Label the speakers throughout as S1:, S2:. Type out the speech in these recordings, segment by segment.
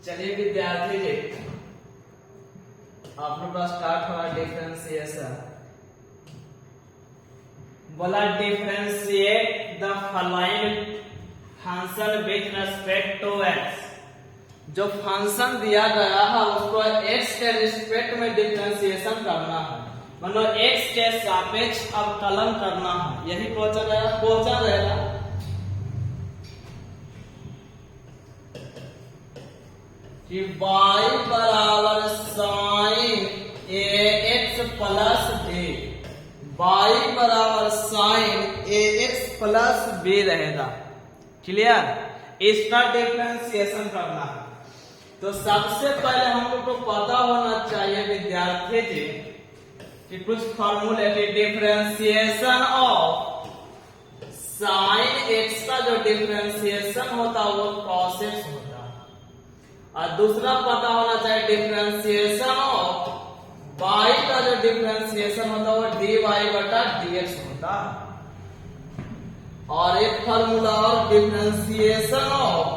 S1: चलिए विद्यार्थी जी, आप लोग का स्टार्ट हुआ डिफरेंशिएशन। बोला differentiate the following function with respect to x. जो फंक्शन दिया गया है उसको एक्स के रिस्पेक्ट में डिफरेंशिएशन करना है, मतलब एक्स के सापेक्ष अवकलन करना है। यही क्वेश्चन रहेगा। कि y बराबर साइन ए एक्स प्लस बी, y बराबर साइन ए एक्स प्लस बी रहेगा। क्लियर? इसका डिफरेंशिएशन करना है। तो सबसे पहले हम लोग को पता होना चाहिए विद्यार्थी जी कि कुछ फॉर्मूले की डिफरेंशिएशन ऑफ साइन एक्स का जो डिफरेंशिएशन होता है वो cos x होता है, और दूसरा पता होना चाहिए डिफरेंशिएशन ऑफ y का जो डिफरेंशिएशन होता है वो dy बटा dx होता है। और एक फॉर्मूला और डिफरेंशिएशन ऑफ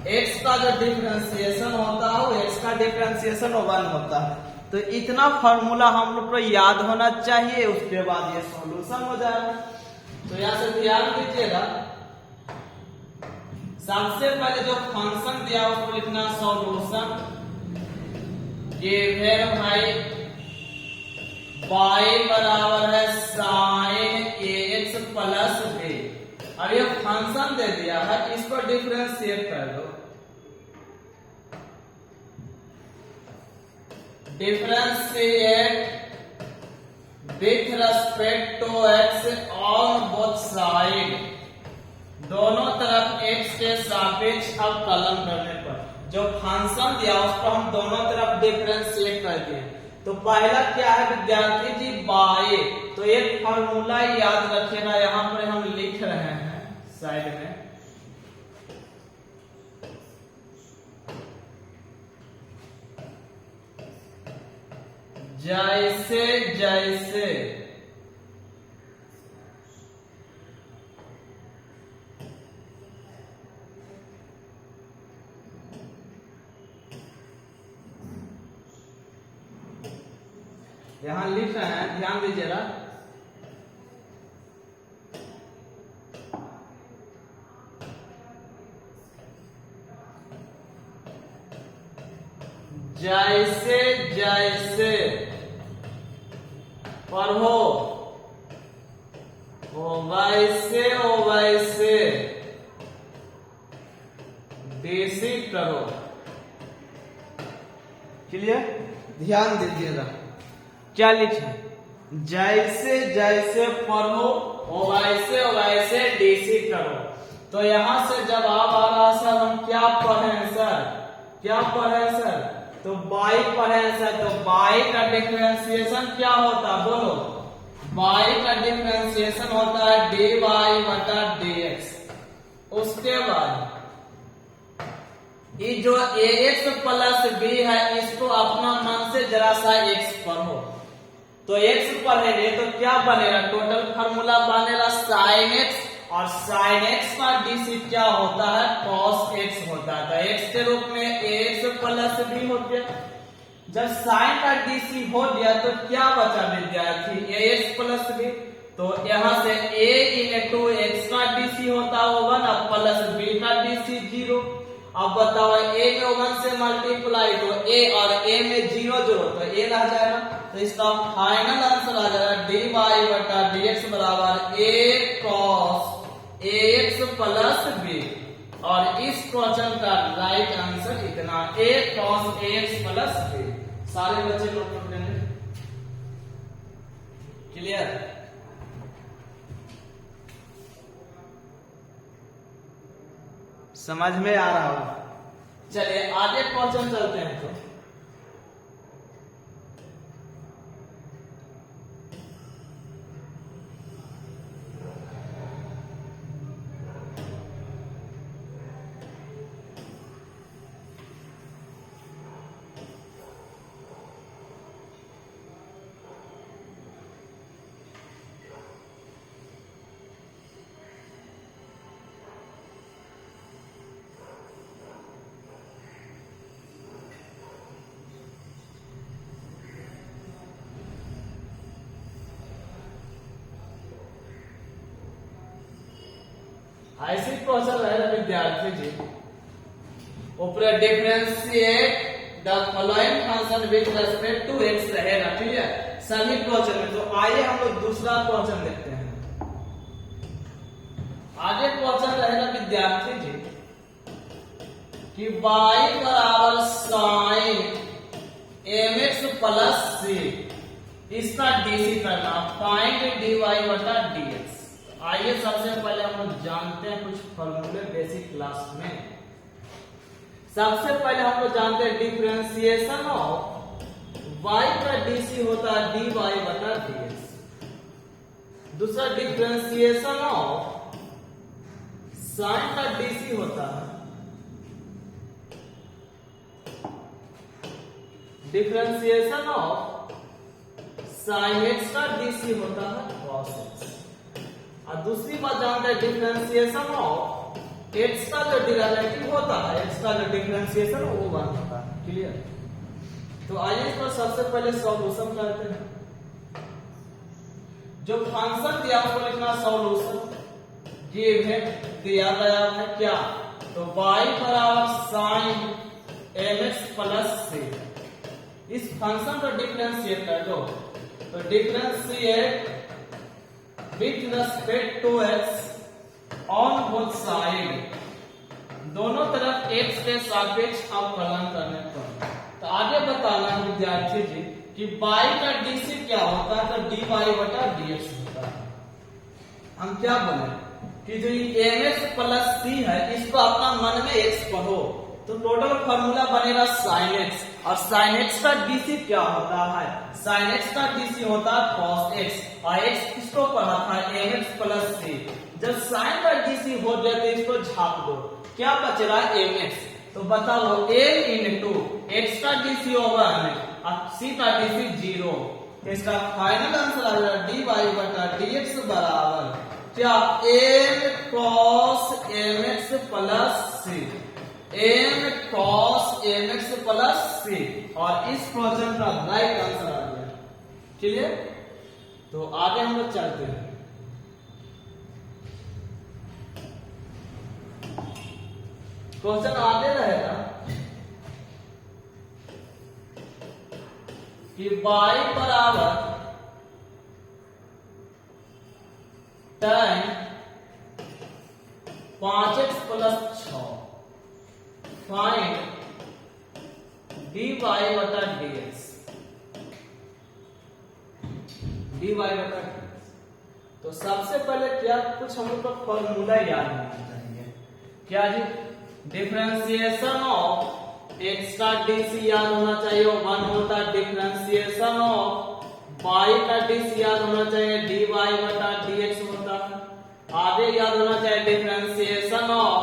S1: x का जो डिफरेंशिएशन होता है वो x का डिफरेंशिएशन 1 होता है। तो इतना फॉर्मूला हम लोग को याद होना चाहिए, उसके बाद ये सॉल्यूशन हो जाएगा। तो यहाँ से ध्यान दीजिएगा, सबसे पहले जो फंक्शन दिया उसको लिखना सॉल्यूशन। गिवन भाई y बराबर है साइन ए एक्स प्लस बी। अब ये फंक्शन दे दिया है, इसको डिफरेंशिएट कर दो। Differentiate with respect to x on both side, दोनों तरफ x के सापेक्ष अवकलन करने पर जो फंक्शन दिया उसको हम दोनों तरफ डिफरेंशिएट कर दिए। तो पहला क्या है विद्यार्थी जी, y। तो एक फॉर्मूला याद रखिएगा, यहाँ पर हम लिख रहे हैं साइड में। जैसे जैसे यहां लिख रहे हैं, ध्यान दीजिएगा। जैसे जैसे पढ़ो वैसे देसी करो। क्लियर? ध्यान दीजिएगा क्या लिखे, जैसे जैसे पढ़ो वैसे डीसी करो। तो यहां से जब आप आ रहा सर हम क्या पढ़े सर, क्या पढ़े सर, तो y पढ़े सर। तो y का डिफरेंशिएशन क्या होता है बोलो, y का डिफरेंशिएशन होता है dy बटा dx। उसके बाद ये जो ax प्लस b है इसको अपना मन से जरा सा x पढ़ो। तो x पढ़ेंगे तो क्या बनेगा, टोटल फार्मूला बनेगा sin x, और sin x का dc क्या होता है, cos x होता है। तो x के रूप में ax प्लस b हो गया। जब sin का dc हो गया तो क्या बचा विद्यार्थी, ax प्लस b। तो यहाँ से a इनटू x का dc होता है 1 और प्लस b का dc 0। अब बताओ a में 1 से मल्टीप्लाई तो a और a में 0 जोड़ो तो a रह जाएगा। तो इसका फाइनल आंसर आ जाएगा dy बटा dx बराबर a cos ax plus b। और इस क्वेश्चन का राइट आंसर इतना, a cos ax plus b। सारे बच्चे नोट कर लेंगे। क्लियर? समझ में आ रहा होगा। चलिए आगे क्वेश्चन चलते हैं। तो ऐसे क्वेश्चन रहेगा विद्यार्थी जी, ऊपर differentiate the following function with respect to x रहेगा, ठीक है, सभी क्वेश्चन में। तो आइए हम लोग दूसरा क्वेश्चन देखते हैं। आगे क्वेश्चन रहेगा विद्यार्थी जी कि y बराबर साइन mx प्लस c, इसका डीसी करना, फाइंड dy बटा dx। आइए सबसे पहले हम लोग जानते हैं कुछ फॉर्मूले बेसिक क्लास में। सबसे पहले हम लोग जानते हैं डिफरेंशिएशन ऑफ y का डीसी होता है dy बटा dx। दूसरा डिफरेंशिएशन ऑफ साइन का डीसी होता है डिफरेंशिएशन ऑफ साइन एक्स का डीसी होता है कॉस एक्स। और दूसरी बात जानते हैं डिफरेंशिएशन ऑफ एक्स का जो डेरिवेटिव होता है, एक्स का जो डिफरेंशिएशन वो 1 होता है, क्लियर। तो आइए इसका सबसे पहले सॉल्यूशन करते हैं। जो फंक्शन दिया उसको लिखना सॉल्यूशन, गिवन दिया गया है क्या, तो y बराबर साइन mx प्लस c। इस फंक्शन को डिफरेंशिएट कर दो, तो differentiate with respect to x on both side, दोनों तरफ x के सापेक्ष अवकलन करने पर। तो आगे बताना है विद्यार्थी जी कि y का डीसी क्या होता है, तो dy बटा dx होता है। हम क्या बोले कि जो ये mx प्लस c है, इसको अपना मन में x पढ़ो, तो टोटल फॉर्मूला बनेगा sin x, और sin x का डीसी क्या होता है, sin x का डीसी होता है cos x, और x किसको पढ़ा था mx प्लस c। जब sin का डीसी हो जाए तो इसको झाप दो, क्या बच रहा है mx, तो बता लो m इनटू x का डीसी होगा और c का डीसी 0। इसका फाइनल आंसर आ जाएगा dy बटा dx बराबर क्या m cos mx plus c, m cos mx plus c। और इस क्वेश्चन का राइट आंसर आ गया, क्लियर। तो आगे हम लोग चलते हैं। क्वेश्चन आगे रहेगा कि y बराबर tan 5x plus 6, find dy बटा dx, dy बटा dx। तो सबसे पहले क्या कुछ हम लोग का फॉर्मूला याद होना चाहिए, क्या जी, डिफरेंशिएशन ऑफ x का डीसी याद होना चाहिए, 1 होता है। डिफरेंशिएशन ऑफ y का डीसी याद होना चाहिए, dy बटा dx होता है। आगे याद होना चाहिए डिफरेंशिएशन ऑफ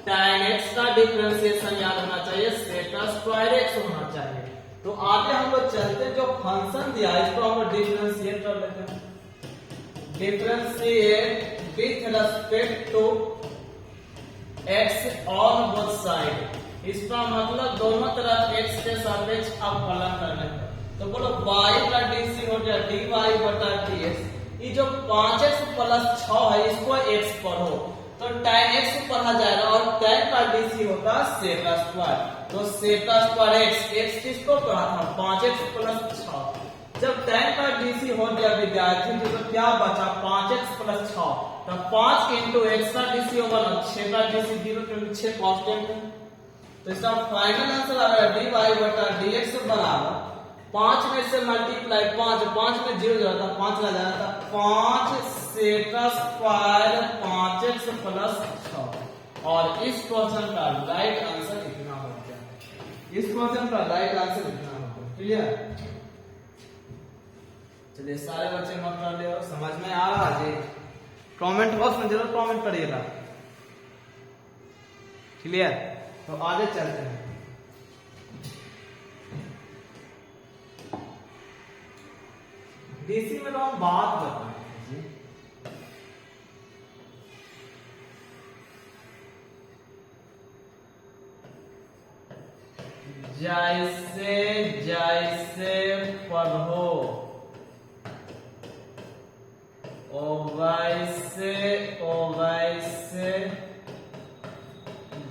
S1: tan x का डिफरेंशिएशन याद होना चाहिए, sec स्क्वायर x होना चाहिए। तो आगे हम लोग चलते हैं, जो फंक्शन दिया है इसको हम लोग डिफरेंशिएट कर लेते हैं। Differentiate with respect to x on both side, इसका मतलब दोनों तरफ x के सापेक्ष अवकलन करने पर। तो बोलो y का डीसी हो गया dy बटा dx। ये जो 5x प्लस 6 है इसको x पढ़ो, तो tan x पढ़ा जाएगा, और tan का डीसी होता है sec स्क्वायर, तो sec स्क्वायर x किसको पढ़ा था 5x प्लस 6। जब tan का डीसी हो गया विद्यार्थी तो क्या बचा 5x प्लस 6, तो 5 इंटू x का डीसी होगा 6 का डीसी 0, क्योंकि 6 कांस्टेंट है। तो इसका फाइनल आंसर आ रहा है dy बटा dx बराबर 5 में से मल्टीप्लाई 5 में 0 जाता 5 ला जाता 5 sec स्क्वायर 5x प्लस 6। और इस क्वेश्चन का राइट आंसर इतना हो गया, इस क्वेश्चन का राइट आंसर इतना हो गया, क्लियर। चलिए सारे बच्चे नोट कर ले, समझ में आ रहा है, कमेंट बॉक्स में जरूर कमेंट करिएगा, क्लियर। तो आगे चलते हैं। डीसी में तो हम बात बताएंगे, जैसे जैसे पढ़ो OY से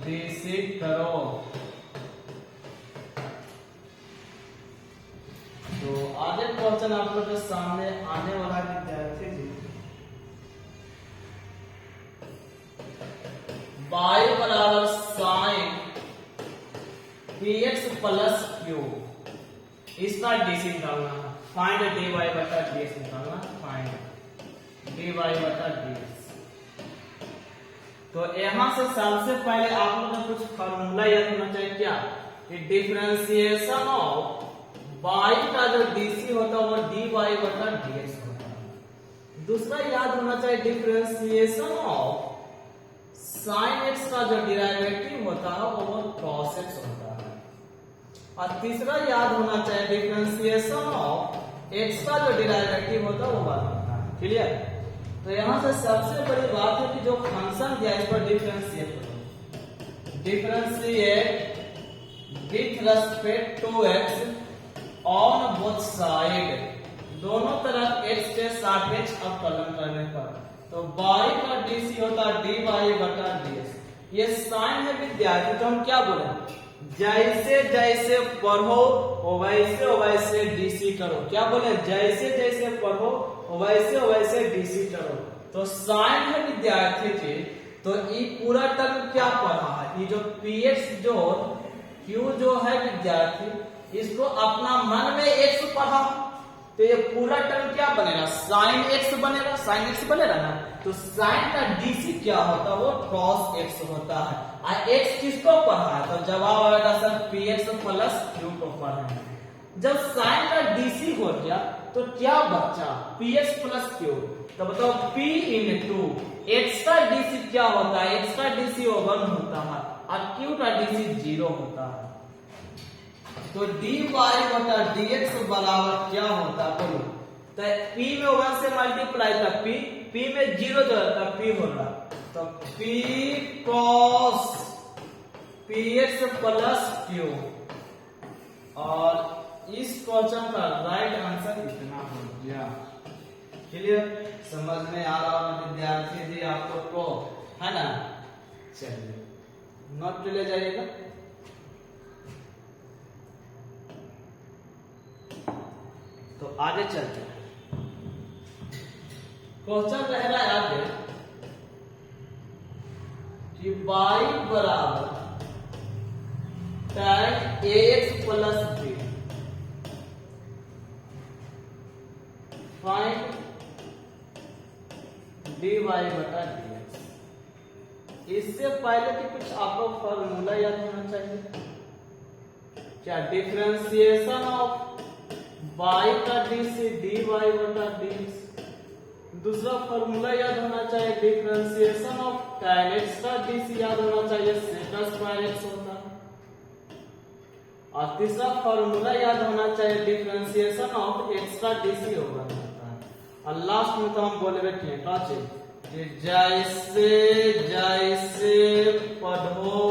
S1: DC करो। तो आगे क्वेश्चन आप लोग के सामने आने वाला विद्यार्थी जी, y बराबर साइन px प्लस q, इसका डीसी निकालना है। फाइंड dy बटा dx निकालना, फाइंड dy बटा dx। तो यहां से सबसे पहले आप लोगों को कुछ फार्मूला याद होना चाहिए। क्या? कि डिफरेंशिएशन ऑफ y का जो dc होता है वो dy बटा dx होता है। दूसरा याद होना चाहिए डिफरेंशिएशन ऑफ sin x का जो डेरिवेटिव होता है वो cos x होता है। और तीसरा याद होना चाहिए डिफरेंशिएशन ऑफ x का जो डेरिवेटिव होता है वो 1 होता है। क्लियर? तो यहां से सबसे बड़ी बात है कि जो फंक्शन दिया है इस पर डिफरेंशिएट करो। Differentiate with respect to x on both side, दोनों तरफ x के सापेक्ष अवकलन करने पर। तो y का dc होता है dy बटा dx। ये साइन है विद्यार्थी, तो हम क्या बोले? जैसे जैसे पढ़ो वैसे डीसी करो। क्या बोले? जैसे जैसे पढ़ो वैसे डीसी करो। तो साइन है विद्यार्थी जी, तो ये पूरा टर्म क्या पढ़ा है? ये जो px जो q जो है विद्यार्थी, इसको अपना मन में x पढ़ा, तो ये पूरा टर्म क्या बनेगा? साइन x बनेगा। साइन x बनेगा ना, तो साइन का डीसी क्या होता है? वो cos x होता है। और x किसको पढ़ा है? तो जवाब आएगा सर px प्लस q को पढ़ा है। जब साइन का डीसी हो गया तो क्या बचा? px plus q। तो बताओ p इनटू x का डीसी क्या होता है? x का डीसी 1 होता है और q का डीसी 0 होता है। तो dy बटा dx बराबर क्या होता है? बोलो। तो p में 1 से मल्टीप्लाई था, p में 0 जो रहता p होगा, तो p cos px plus q। और इस क्वेश्चन का राइट आंसर इतना हो गया। क्लियर? समझ में आ रहा है विद्यार्थी जी आप लोग को, है ना? चलिए नोट ले जाइएगा। तो आगे चलते हैं। क्वेश्चन रह रहा है आगे कि y बराबर tan ax plus b, find dy बटा dx। इससे पहले कि कुछ आपको फॉर्मूला याद होना चाहिए। क्या? डिफरेंशिएशन ऑफ y का dc dy बटा dx। दूसरा फॉर्मूला याद होना चाहिए डिफरेंशिएशन ऑफ tan x का dc याद होना चाहिए, sec स्क्वायर x होता है। और तीसरा फॉर्मूला याद होना चाहिए डिफरेंशिएशन ऑफ x का dc होगा होता है। और लास्ट में तो हम बोले बैठे कि जैसे जैसे पढ़ो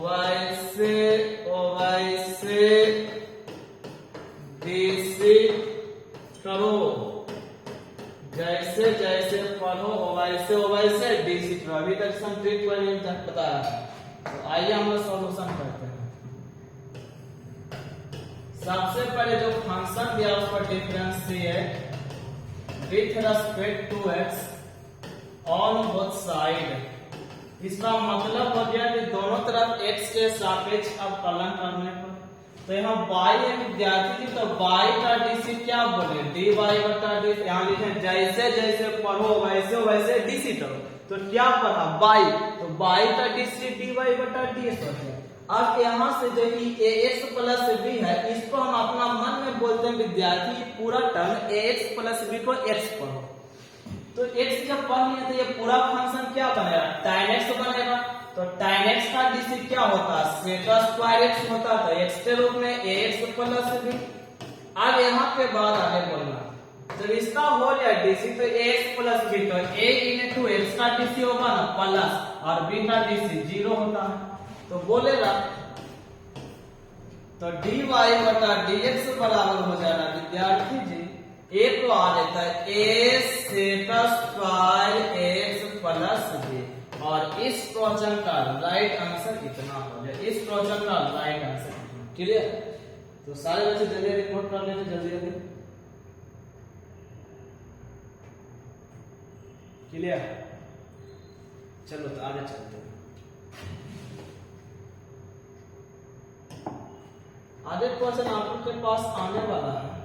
S1: वैसे डीसी करो। जैसे जैसे पढ़ो वैसे डीसी करो। अभी तक हम ट्रिक नहीं बताया, तो आइए हम लोग सॉल्यूशन करते हैं। सबसे पहले जो फंक्शन दिया उस पर differentiate with respect to x on both side. इसका मतलब हो गया कि दोनों तरफ x के सापेक्ष अवकलन करने पर। तो यहाँ y है विद्यार्थी जी, तो y का डीसी क्या बोले? dy बटा dx। यहाँ लिखे जैसे जैसे पढ़ो वैसे डीसी करो। तो क्या पढ़ा? y, तो y का डीसी dy बटा dx हो गया। अब यहाँ से जो ax प्लस b है, इसको हम अपना मन में बोलते हैं विद्यार्थी, पूरा टर्म ax प्लस b को x पढ़ो। तो x जब पढ़ लिया तो ये पूरा फंक्शन क्या बनेगा? tan x बनेगा। तो tan x का डीसी क्या होता है? sec स्क्वायर x होता है। तो x के रूप में ax प्लस b। अब यहाँ पे बाद आगे बोलना, जब इसका हो गया डीसी तो ax प्लस b, तो a इनटू x का डीसी होगा ना प्लस, और b का डीसी 0 होता है। तो बोलेगा तो dy बटा dx बराबर हो जाएगा विद्यार्थी जी एक तो आ जाता है A sec square X plus B, और इस क्वेश्चन का राइट आंसर इतना हो जाए, इस क्वेश्चन का राइट आंसर इतना। क्लियर? तो सारे बच्चे जल्दी रिपोर्ट कर लेते, जल्दी जल्दी। क्लियर? चलो तो आगे चलते हैं। आगे क्वेश्चन आप लोग के पास आने वाला है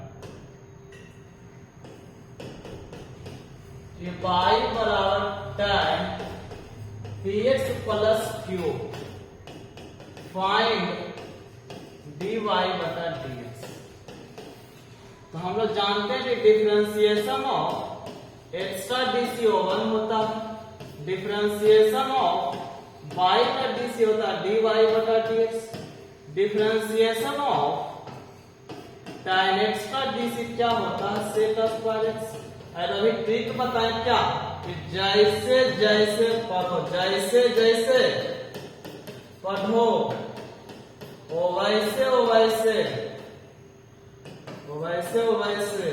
S1: कि y बराबर tan px plus Q find dy बटा dx। तो हम लोग जानते हैं कि डिफरेंशिएशन ऑफ x का dc ओवन होता है, डिफरेंशिएशन ऑफ y का dc होता है dy बटा dx, differentiation of tan x का dc क्या होता है sec स्क्वायर x। और अभी ट्रिक बताएं क्या कि जैसे जैसे पढ़ो, जैसे जैसे पढ़ो वैसे वैसे वैसे वैसे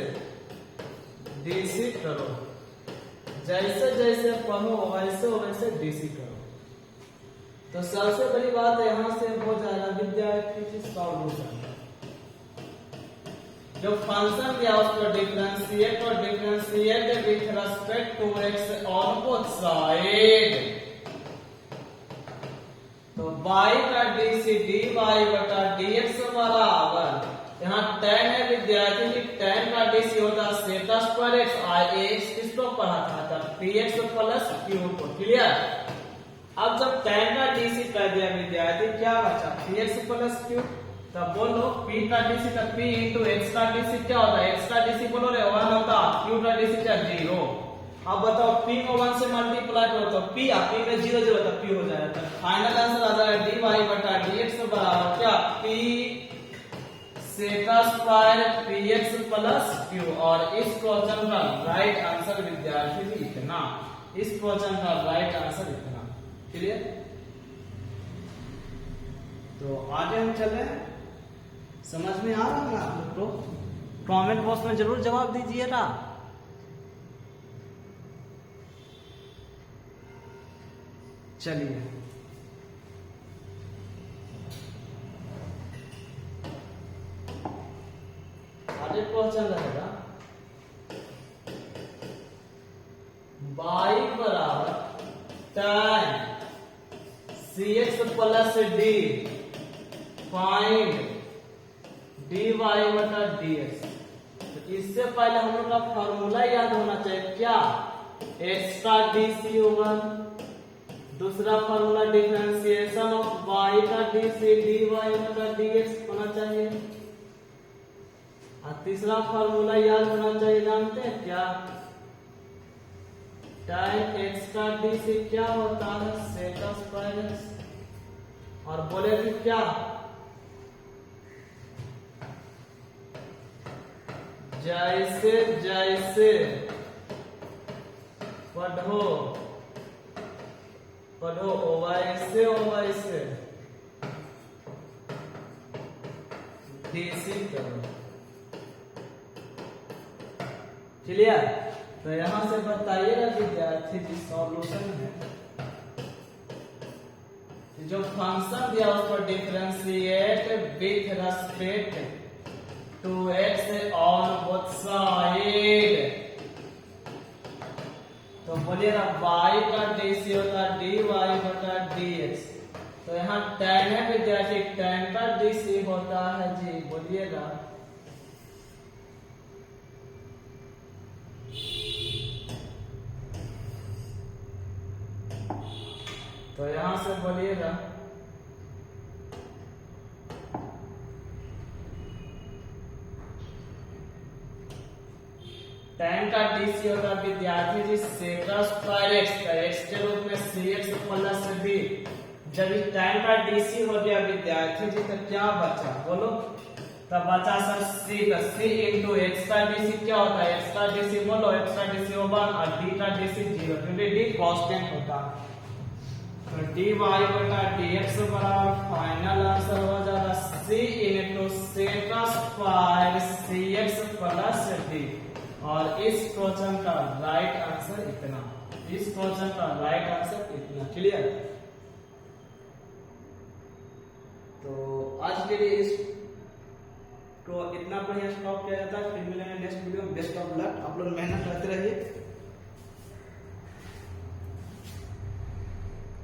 S1: डीसी करो, जैसे जैसे पढ़ो वैसे वैसे डीसी करो। तो सबसे बड़ी बात यहां से हो जाएगा विद्यार्थी की सॉल्यूशन। जो फंक्शन दिया उसको डिफरेंशिएट और differentiate with respect to x on both side. तो y का dc dy बटा dx बराबर, यहाँ tan है विद्यार्थी की, tan का dc होता है सेक स्क्वायर एक्स, ax किसको पढ़ा था px प्लस q को। क्लियर? अब जब tan का dc कर दिया विद्यार्थी, क्या बचा px प्लस q। तब बोलो p का dc का p इंटू x का dc क्या होता है, x का dc बोलो रे 1 होता, q का dc क्या 0। अब बताओ p को 1 से मल्टीप्लाई करो तो p आ p में 0 0 तो p हो जाएगा। फाइनल आंसर आ जाएगा dy बटा dx बराबर क्या p sec square px plus q। और इस क्वेश्चन का राइट आंसर विद्यार्थी भी इतना, इस क्वेश्चन का राइट आंसर इतना। क्लियर? तो आगे हम चले, समझ में आ रहा है आप लोग को? कमेंट बॉक्स में जरूर जवाब दीजिएगा। चलिए आगे क्वेश्चन रहेगा y बराबर tan cx plus d find dy बटा dx। तो इससे पहले हम लोग का फॉर्मूला याद होना चाहिए क्या, x का dc होगा, दूसरा फॉर्मूला डिफरेंशिएशन ऑफ y का dc dy बटा dx होना चाहिए, और तीसरा फॉर्मूला याद होना चाहिए, जानते हैं क्या, tan x का dc क्या होता है सेक स्क्वायर x। और बोले कि क्या जैसे जैसे पढ़ो पढ़ो वैसे वैसे डीसी करो। क्लियर? तो यहां से बताइएगा विद्यार्थी जी सॉल्यूशन है कि जो फंक्शन दिया उसको differentiate with respect to x on both side. तो बोलिएगा y का dc होता है dy बटा dx। तो यहाँ tan है विद्यार्थी, tan का dc होता है जी, बोलिएगा तो यहां से बोलिएगा tan का dc होता है विद्यार्थी जी सेक स्क्वायर x का, x के रूप में cx प्लस b। जब इस tan का dc हो गया विद्यार्थी जी तो क्या बचा बोलो, तब बचा सर c का, c इंटू x का dc क्या होता है, x का dc बोलो, x का dc 1 और d का dc 0, क्योंकि d कांस्टेंट होता है। तो dy बटा dx बराबर फाइनल आंसर हो जाएगा c into sec square cx plus d। और इस क्वेश्चन का राइट आंसर इतना, इस क्वेश्चन का राइट आंसर इतना। क्लियर? तो आज के लिए इस तो इतना पर ही स्टॉप किया जाता है। फिर मिलेंगे नेक्स्ट वीडियो में। बेस्ट ऑफ लक, आप लोग मेहनत करते रहिए।